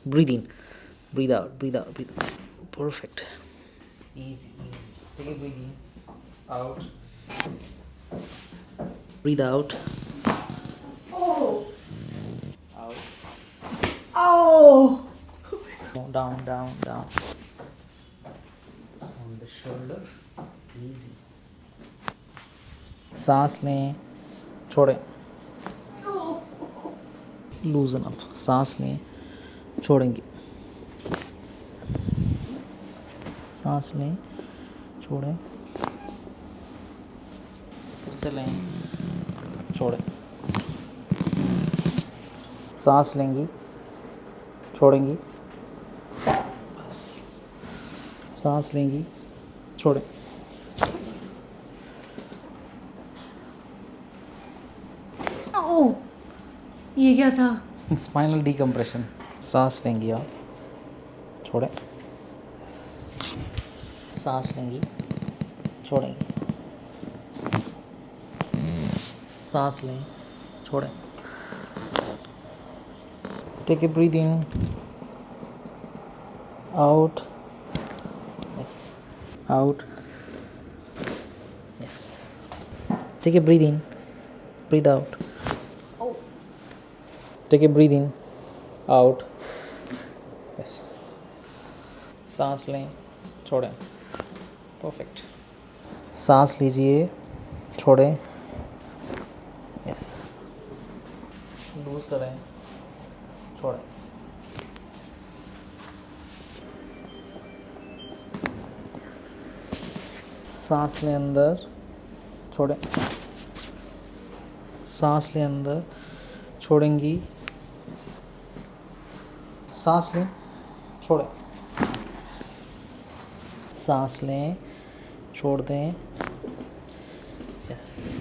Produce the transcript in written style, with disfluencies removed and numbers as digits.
Breathe in, breathe out, breathe out, breathe out. Perfect. Easy, easy. Take a breathe in, out, breathe out, Oh. out, Oh. down, down, down. On the shoulder, easy. सांस लें, छोड़ें. लूजन up. सांस लें, छोड़ेंगे. सांस लें, छोड़ें. फिर से लें, छोड़ें. सांस लेंगी, छोड़ेंगी. बस. सांस लेंगी, छोड़ें. ओह, ये क्या था? Spinal decompression. सांस लेंगी आप, छोड़ें. सांस लेंगी, छोड़ेंगी. सांस लें, छोड़ें. Take a breath in, out. Yes. Out. Yes. Take a breath in, breath out. Take a breath in, out. Yes. सांस लें, छोड़ें. परफेक्ट. सांस लीजिए, छोड़ें. यस. लूज करें, छोड़ें. सांस लें अंदर, छोड़ें. सांस लें अंदर, छोड़ेंगी. सांस लें, छोड़ें. सांस लें, छोड़ दें. यस.